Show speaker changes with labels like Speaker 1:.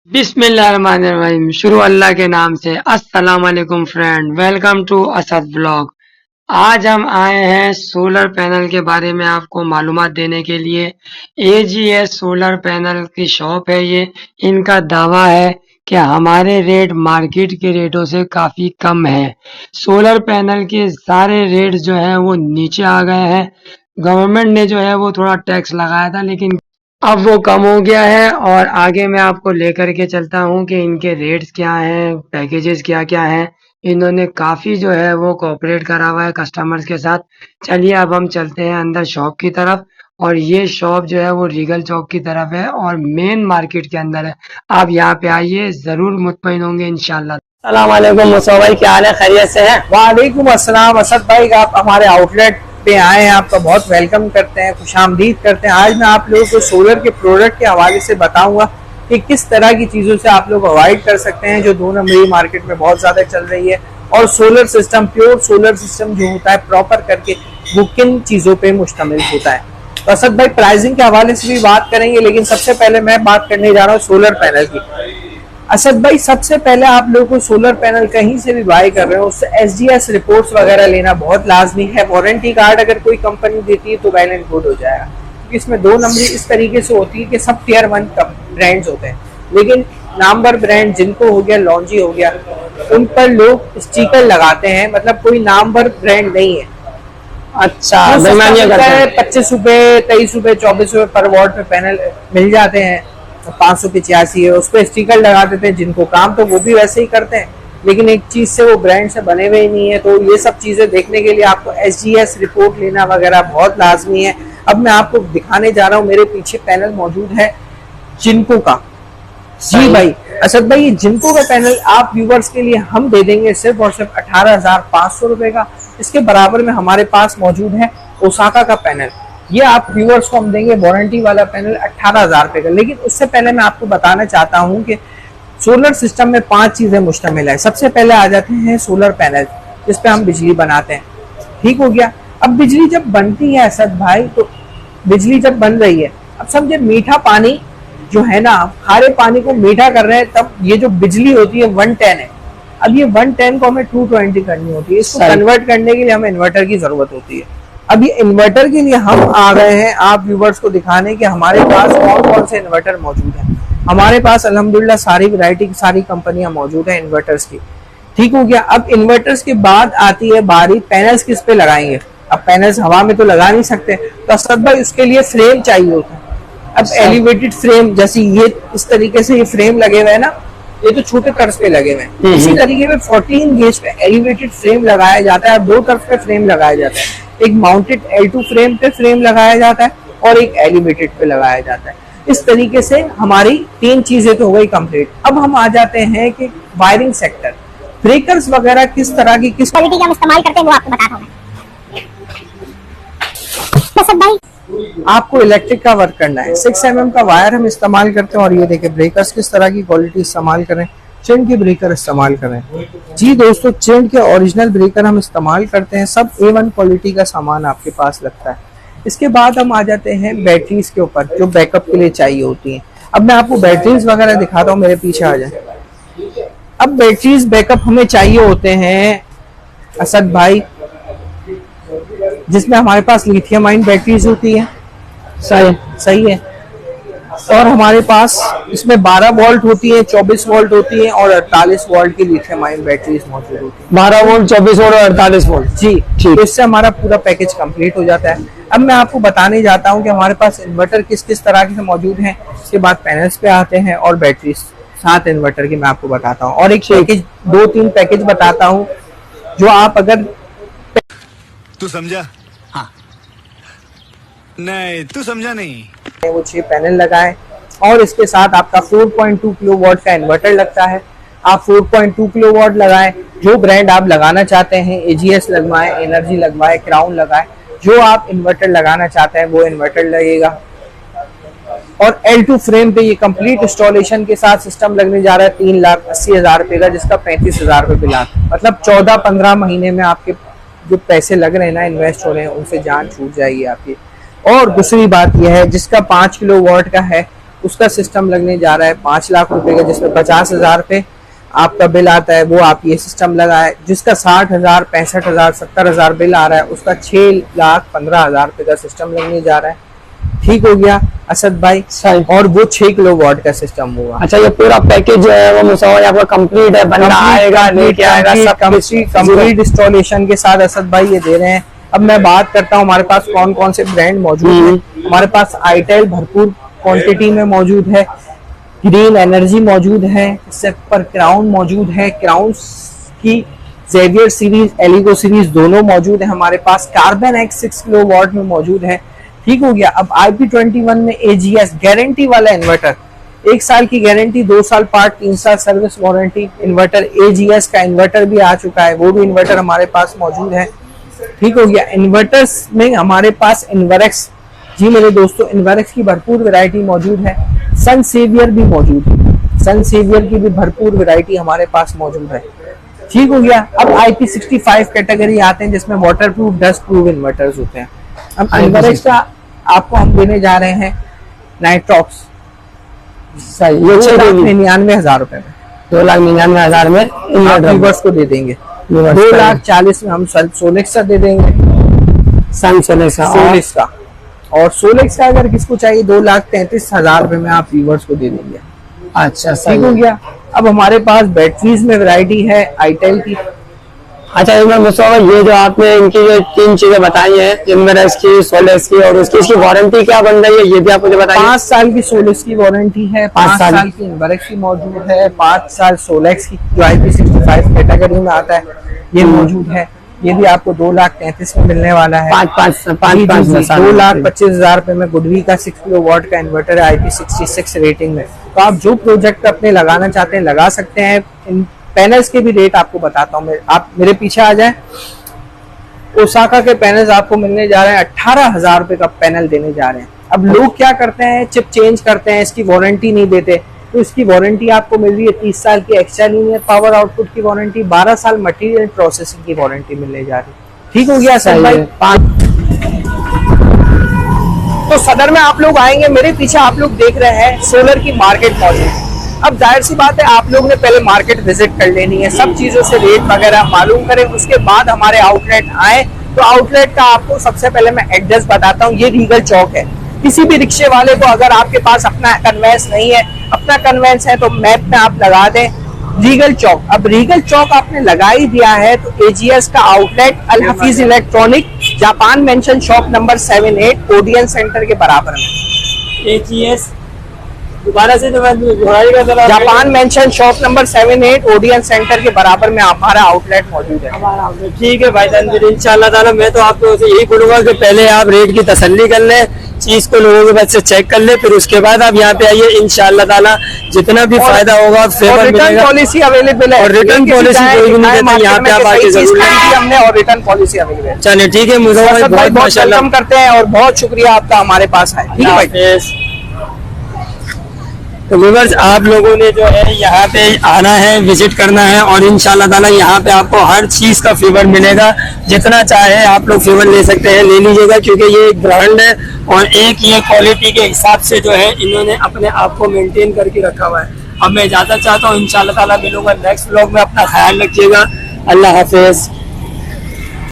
Speaker 1: बिस्मिल्लाहिर्रहमानिर्रहीम। शुरू अल्लाह के नाम से। अस्सलाम वालेकुम friend, welcome to Asad blog. आज हम आए हैं सोलर पैनल के बारे में आपको मालूमात देने के लिए। एजीएस सोलर पैनल की शॉप है ये। इनका दावा है कि हमारे रेट मार्केट के रेटों से काफ़ी कम है। सोलर पैनल के सारे रेट जो है वो नीचे आ गए हैं। गवर्नमेंट ने जो है वो थोड़ा टैक्स लगाया था, लेकिन अब वो कम हो गया है। और आगे मैं आपको लेकर के चलता हूँ कि इनके रेट्स क्या हैं, पैकेजेस क्या क्या हैं। इन्होंने काफ़ी जो है वो कोऑपरेट करा हुआ है कस्टमर्स के साथ। चलिए अब हम चलते हैं अंदर शॉप की तरफ। और ये शॉप जो है वो रीगल चौक की तरफ है और मेन मार्केट के अंदर है। आप यहाँ पे आइए, ज़रूर मुतमईन होंगे इंशाल्लाह। अस्सलाम वालेकुम मुस्तफा भाई, क्या हाल है, खैरियत से हैं?
Speaker 2: वालेकुम अस्सलाम असद भाई, आप हमारे आउटलेट पे आए हैं, आपका बहुत वेलकम करते हैं, खुशामदीद करते हैं। आज मैं आप लोगों को सोलर के प्रोडक्ट के हवाले से बताऊंगा कि किस तरह की चीज़ों से आप लोग अवॉइड कर सकते हैं जो 2 नंबरी मार्केट में बहुत ज़्यादा चल रही है। और solar system, pure solar system जो होता है प्रॉपर करके, वो किन चीज़ों पर मुश्तमिल होता है। तो असद भाई प्राइसिंग के हवाले से भी बात करेंगे, लेकिन सबसे पहले मैं बात करने जा रहा हूँ सोलर पैनल की। असद भाई सबसे पहले आप लोगों को सोलर पैनल कहीं से भी बाय कर रहे हो उससे एसडीएस रिपोर्ट्स वगैरह लेना बहुत लाजमी है। वारंटी कार्ड अगर कोई कंपनी देती है तो वेल एंड गुड हो जाएगा, क्योंकि इसमें 2 नंबरी इस तरीके से होती है कि सब टियर 1 ब्रांड्स होते हैं, लेकिन नामवर ब्रांड जिनको हो गया, लॉन्जी हो गया, उन पर लोग स्टिकर लगाते हैं, मतलब कोई नामवर ब्रांड नहीं है।
Speaker 1: अच्छा,
Speaker 2: तो 25 रुपए, 23 रुपए, 24 रुपए पर वॉट में पैनल मिल जाते हैं। 585 है, उस पर स्टिकर लगा देते हैं। जिनको काम तो वो भी वैसे ही करते हैं, लेकिन एक चीज से वो ब्रांड से बने हुए ही नहीं है। तो ये सब चीजें देखने के लिए आपको एसजीएस रिपोर्ट लेना वगैरह बहुत लाजमी है। अब मैं आपको दिखाने जा रहा हूँ, मेरे पीछे पैनल मौजूद है जिनको का। जी भाई असद भाई, ये जिनको का पैनल आप व्यूवर्स के लिए हम दे देंगे सिर्फ और सिर्फ 18,500 रुपए का। इसके बराबर में हमारे पास मौजूद है ओसाका का पैनल। ये आप व्यूअर्स को हम देंगे वारंटी वाला पैनल 18,000 रुपए का। लेकिन उससे पहले मैं आपको बताना चाहता हूं कि सोलर सिस्टम में 5 चीजें मुश्तमिल है। सबसे पहले आ जाते हैं सोलर पैनल, जिस पे हम बिजली बनाते हैं। ठीक हो गया। अब बिजली जब बनती है असद भाई, तो बिजली जब बन रही है, अब समझे मीठा पानी जो है ना, खारे पानी को मीठा कर रहे हैं, तब ये जो बिजली होती है 110 है। अब ये 110 को हमें 220 करनी होती है। इसको कन्वर्ट करने के लिए हमें इन्वर्टर की जरूरत होती है। अब ये इन्वर्टर के लिए हम आ गए हैं आप व्यूवर्स को दिखाने कि हमारे पास कौन कौन से इन्वर्टर मौजूद हैं। हमारे पास अल्हम्दुलिल्लाह सारी वैरायटी की सारी कंपनियां मौजूद हैं इन्वर्टर्स की। ठीक हो गया। अब इन्वर्टर्स के बाद आती है बारी पैनल्स किस पे लगाएंगे। अब पैनल्स हवा में तो लगा नहीं सकते, तो असद भाई उसके लिए फ्रेम चाहिए होता है। अब एलिवेटेड फ्रेम, जैसे ये इस तरीके से ये फ्रेम लगे हुए हैं ना, ये तो छोटे तर्ज पे लगे हुए हैं। इसी तरीके में 14 गेज पे एलिवेटेड फ्रेम लगाया जाता है। 2 तरफ पे फ्रेम लगाया जाता है, एक माउंटेड L2 फ्रेम पे फ्रेम लगाया जाता है और एक एलिवेटेड पे लगाया जाता है। इस तरीके से हमारी 3 चीजें तो हो गई कंप्लीट। अब हम आ जाते हैं कि वायरिंग सेक्टर, ब्रेकर्स वगैरह किस तरह की, किस
Speaker 3: क्वालिटी का हम इस्तेमाल करते हैं वो आपको बताता हूँ मैं। भाई
Speaker 2: आपको इलेक्ट्रिक का वर्क करना है, 6 mm का वायर हम इस्तेमाल करते हैं। और ये देखिए ब्रेकर्स किस तरह की क्वालिटी इस्तेमाल करें, चिंड के ब्रेकर इस्तेमाल करें। जी दोस्तों, चिंड के ओरिजिनल ब्रेकर हम इस्तेमाल करते हैं। सब A1 क्वालिटी का सामान आपके पास लगता है। इसके बाद हम आ जाते हैं बैटरीज के ऊपर, जो बैकअप के लिए चाहिए होती हैं। अब मैं आपको बैटरीज वगैरह दिखाता हूँ, मेरे पीछे आ जाए। अब बैटरीज बैकअप हमें चाहिए होते हैं असद भाई, जिसमें हमारे पास लिथियम आयन बैटरीज होती है। सही है। और हमारे पास इसमें 12 वोल्ट होती है, 24 वोल्ट होती है और 48 वोल्ट की लिथियम आयन बैटरीज मौजूद होती है।
Speaker 1: 12 वोल्ट, 24 वोल्ट और 48 वोल्ट।
Speaker 2: जी ठीक। तो इससे हमारा पूरा पैकेज कंप्लीट हो जाता है। अब मैं आपको बताने जाता हूं कि हमारे पास इन्वर्टर किस किस तरह के मौजूद हैं। इसके बाद पैनल्स पे आते हैं और बैटरीज, 7 इन्वर्टर की मैं आपको बताता हूँ। और एक पैकेज, 2-3 पैकेज बताता हूँ जो आप अगर
Speaker 4: तू समझा? हाँ। नहीं, तू समझा नहीं।
Speaker 2: वो 6 पैनल लगाएं और इसके साथ आपका 4.2 किलोवाट का इन्वर्टर लगता है। आप 4.2 किलोवाट लगाएं, जो ब्रांड आप लगाना चाहते हैं, एजीएस लगवाएं, एनर्जी लगवाएं, क्राउन लगाएं, जो आप इन्वर्टर लगाना चाहते हैं वो इन्वर्टर लगेगा। और L2 फ्रेम पे ये कंप्लीट इंस्टॉलेशन के साथ सिस्टम लगने जा रहा है 3,80,000 रुपए का, जिसका 35,000 रुपए बिल आता है। मतलब 14-15 महीने में आपके जो पैसे लग रहे हैं ना, इन्वेस्ट हो रहे हैं, उनसे जान छूट जाएगी आपकी। और दूसरी बात यह है, जिसका 5 किलोवाट का है उसका सिस्टम लगने जा रहा है 5 लाख रुपए का, जिसमें 50,000 पे आपका बिल आता है, वो आप ये सिस्टम लगाए। जिसका 60,000, 65,000, 70,000 बिल आ रहा है, उसका 6,15,000 रुपए का सिस्टम लगने जा रहा है। ठीक हो गया असद भाई?
Speaker 1: सही।
Speaker 2: और वो 6 किलोवाट का सिस्टम होगा।
Speaker 1: अच्छा, ये पूरा पैकेज जो है वो मुसव्वर आपका कंप्लीट है, बंदा आएगा लेके आएगा, सब
Speaker 2: कंप्लीट इंस्टॉलेशन के साथ असद भाई ये दे रहे हैं। अब मैं बात करता हूँ हमारे पास कौन कौन से ब्रांड मौजूद हैं। हमारे पास आईटेल भरपूर क्वांटिटी में मौजूद है, ग्रीन एनर्जी मौजूद है, इससे पर क्राउन मौजूद है, क्राउन की जेवियर सीरीज, एलिगो सीरीज दोनों मौजूद है हमारे पास। कार्बन एक्स 6 किलोवाट में मौजूद है। ठीक हो गया। अब IP21 में AGS गारंटी वाला इन्वर्टर, 1 साल की गारंटी, 2 साल पार्ट, 3 साल सर्विस वारंटी इन्वर्टर, AGS का इन्वर्टर भी आ चुका है, वो भी इन्वर्टर हमारे पास मौजूद है। ठीक हो गया। इन्वर्टर्स में हमारे पास इन्वर्क्स, जी मेरे दोस्तों, इन्वर्क्स की भरपूर वैरायटी मौजूद है। सन सेवियर भी मौजूद है, सन सेवियर की भी भरपूर वैरायटी हमारे पास मौजूद है। ठीक हो गया। अब IP65 कैटेगरी आते हैं, जिसमें water proof, dust proof inverters होते हैं। अब इन्वर्क्स का आपको हम देने जा रहे हैं नाइट्रॉक्स,
Speaker 1: सही, ये
Speaker 2: 2,99,000 रुपए में,
Speaker 1: 2,99,000 में
Speaker 2: आप व्यूअर्स को दे देंगे। 2,40,000 में हम सोलेक्स का दे देंगे,
Speaker 1: सन
Speaker 2: सोलेक्स का। और सोलेक्स का अगर किसको चाहिए 2,33,000 रुपए में आप व्यूअर्स को दे देंगे।
Speaker 1: अच्छा,
Speaker 2: ठीक हो गया। अब हमारे पास बैटरीज में वैरायटी है आईटेल की।
Speaker 1: अच्छा, एक बार मुसव्वर, ये जो आपने इनकी जो 3 चीजें बताई हैं, इन्वर्क्स की, सोलेक्स की और उसकी, इसकी वारंटी क्या बन रही है, ये भी आप मुझे बताइए।
Speaker 2: 5 साल की सोलेक्स की वारंटी है, 5 साल की इन्वर्क्स की मौजूद है, 5 साल सोलेक्स की जो IP65 कैटेगरी में आता है ये मौजूद है। ये भी आपको 2,33,000 में मिलने वाला है।
Speaker 1: 2,25,000
Speaker 2: रुपए में गुडवी का 6 किलोवाट का इन्वर्टर है IP66 रेटिंग में। तो आप जो प्रोजेक्ट अपने लगाना चाहते हैं लगा सकते हैं। इन पैनल्स के भी रेट आपको बताता हूँ, आप मेरे पीछे आ जाएं। ओसाका के पैनल्स आपको मिलने जा रहे हैं 18,000 रुपए का पैनल देने जा रहे हैं। अब लोग क्या करते हैं, चिप चेंज करते हैं, इसकी वारंटी नहीं देते, तो इसकी वारंटी आपको मिल रही है 30 साल की एक्स्ट्रा लीनियर पावर आउटपुट की वारंटी, 12 साल मटेरियल प्रोसेसिंग की वारंटी मिलने जा रही है। ठीक हो गया सर भाई? तो सदर में आप लोग आएंगे, मेरे पीछे आप लोग देख रहे हैं सोलर की मार्केट मौजूद। अब जाहिर सी बात है आप लोग ने पहले मार्केट विजिट कर लेनी है, सब चीजों से रेट वगैरह मालूम करें, उसके बाद हमारे आउटलेट आए। तो आउटलेट का आपको सबसे पहले मैं एड्रेस बताता हूँ, ये रीगल चौक है। किसी भी रिक्शे वाले को अगर आपके पास अपना कन्वेंस नहीं है, अपना कन्वेंस है तो मैप में आप लगा दें रीगल चौक। अब रीगल चौक आपने लगा ही दिया है तो AGS का outlet Al Hafeez electronic, Japan mansion shop number 78 Odeon centre के बराबर में।
Speaker 1: AGS दोबारा से
Speaker 2: Japan mansion shop number 78 Odeon centre के बराबर में हमारा आउटलेट मौजूद है।
Speaker 1: ठीक है भाई जान, इंशाल्लाह ताला मैं तो आपको यही बोलूंगा कि पहले आप रेट की तसल्ली कर लें, चीज को लोगों के पास से चेक कर ले, फिर उसके बाद आप यहाँ पे आइए। इंशाल्लाह ताला जितना भी फायदा होगा फेवर
Speaker 2: रिटर्न पॉलिसी अवेलेबल है,
Speaker 1: और रिटर्न पॉलिसी कोई भी नहीं देता, यहाँ पे आप आके जरूर
Speaker 2: हमने और रिटर्न पॉलिसी अवेलेबल है।
Speaker 1: चलिए ठीक है, मुझे बहुत
Speaker 2: वेलकम करते हैं और बहुत शुक्रिया आपका हमारे पास है। ठीक है भाई।
Speaker 1: तो व्यूअर्स, आप लोगों ने जो है यहाँ पे आना है, विजिट करना है और इंशाल्लाह ताला यहाँ पे आपको हर चीज़ का फेवर मिलेगा। जितना चाहे आप लोग फेवर ले सकते हैं, ले लीजिएगा, क्योंकि ये एक ब्रांड है और एक ये क्वालिटी के हिसाब से जो है इन्होंने अपने आप को मेंटेन करके रखा हुआ है। अब मैं इजाज़त चाहता हूँ, इंशाल्लाह ताला मिलूंगा नेक्स्ट व्लॉग में। अपना ख्याल रखिएगा। अल्लाह हाफिज़।